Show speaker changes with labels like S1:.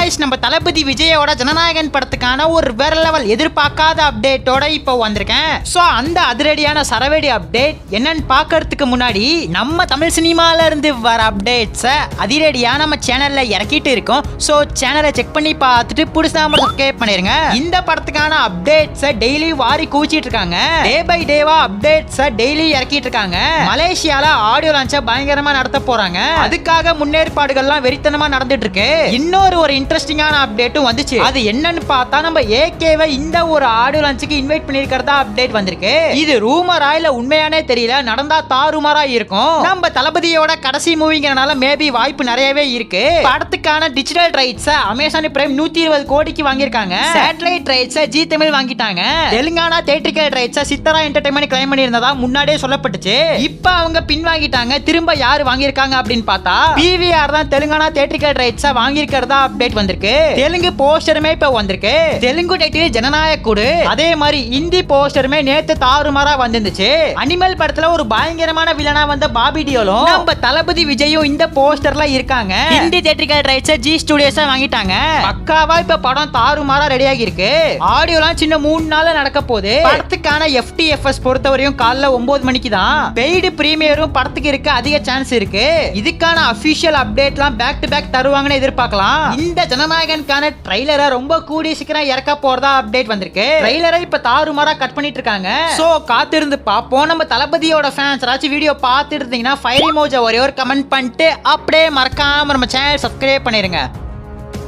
S1: Guys நம்ம தளபதி விஜயோட ஜனநாயகன் படத்துக்கான ஒரு வேற லெவல் எதிர்பார்க்காத அப்டேட்டோட இப்போ வந்திருக்கேன். சோ அந்த அதிரடியான சரவெடி அப்டேட் என்னன்னு பார்க்கிறதுக்கு முன்னாடி நம்ம தமிழ் சினிமால இருந்து வர அப்டேட்ஸை அதிரடியா நம்ம சேனல்ல இறக்கிட்டு இருக்கோம். சோ சேனலை செக் பண்ணி பார்த்துட்டு புதுசா சப்ஸ்கிரைப் பண்ணிருங்க. இந்த படத்துக்கான அப்டேட்ஸை டெய்லி வாரி கூச்சிட்டு இருக்காங்க. டே பை டேவா அப்டேட்ஸை டெய்லி இறக்கிட்டு இருக்காங்க. மலேசியால ஆடியோ லான்ச்சை பயங்கரமா நடத்த போறாங்க. அதுக்காக முன்னேற்பாடுகள்லாம் வெறித்தனமா நடந்துட்டு இருக்கு. இன்னொரு இன்ட்ரெஸ்டிங்கான அப்டேட்டும் வந்துச்சு. அது என்னன்னு பார்த்தா நம்ம ஏகேவை இந்த ஒரு ஆடியோ லான்ச்சுக்கு இன்வைட் பண்ணிருக்கிறதா அப்டேட் வந்திருக்கு. இது ரூமரா இல்ல உண்மையானே தெரியல, நடந்தா தாறுமாறா இருக்கும். நம்ம தளபதியோட கடைசி மூவிங்கறனால மேபி வாய்ப்பு நிறையவே இருக்கு. படத்துக்கான டிஜிட்டல் ரைட்ஸ் அமேசான் பிரைம் 120 கோடிக்கு வாங்கியிருக்காங்க. சேட்டலைட் ரைட்ஸ் ஜி தமிழ் வாங்கிட்டாங்க. Telangana theatrical rights Sithara entertainment claim பண்ணியிருந்ததா முன்னாடியே சொல்லப்பட்டுச்சு. இப்ப அவங்க பின் வாங்கிட்டாங்க. திரும்ப யார் வாங்கியிருக்காங்க அப்படின்னு பார்த்தா பிவிஆர் தான் தெலுங்கானா தியேட்ரிக்கல் ரைட்ஸ் வாங்கியிருக்கிறதா அப்டேட் வந்திருக்கு. தெலுங்கு போஸ்டருமே இப்ப வந்திருக்கு. தெலுங்கு டைட்டில் ஜனநாயக் கூடு. அதே மாதிரி ஹிந்தி போஸ்டருமே நேத்து தாறுமாறா வந்துருந்துச்சு. அனிமல் படத்துல ஒரு பயங்கரமான வில்லனா வந்த பாபி டியோலும் நம்ம தளபதி விஜயும் இந்த போஸ்டர்ல இருக்காங்க. Hindi theatrical rights Zee studios வாங்கிட்டாங்க. பக்காவா இப்ப படம் தாறுமாறா ரெடி ஆகி இருக்கு. ஆடியோலாம் சின்ன 3 நாள்ல நடக்க போகுது. படத்துக்கான FTFS பொறுத்தவரையும் காலைல 9 மணிக்கு தான். பெய்டு பிரீமியரும் படத்துக்கு இருக்க அதிக சான்ஸ் இருக்கு. இதுக்கான அபிஷியல் அப்டேட்லாம் பேக் டு பேக் தருவாங்கன்னு எதிர்பார்க்கலாம். இந்த ஜனநாயகனுக்கான ட்ரைலரை ரொம்ப கூடிய சீக்கிரம் இறக்க போறதா அப்டேட் வந்திருக்கு. ட்ரைலரை இப்ப தாறுமாறா கட் பண்ணிட்டு இருக்காங்க. சோ காத்திருந்து பாப்போம். நம்ம தளபதியோட ஃபேன்ஸ் ராச்சு வீடியோ பார்த்துட்டு இருந்தீங்கன்னா ஃபயர் இமோஜி ஒரே ஒரு கமெண்ட் பண்ணிட்டு அப்படியே மறக்காம நம்ம சேனல் சப்ஸ்கிரைப் பண்ணிருங்க.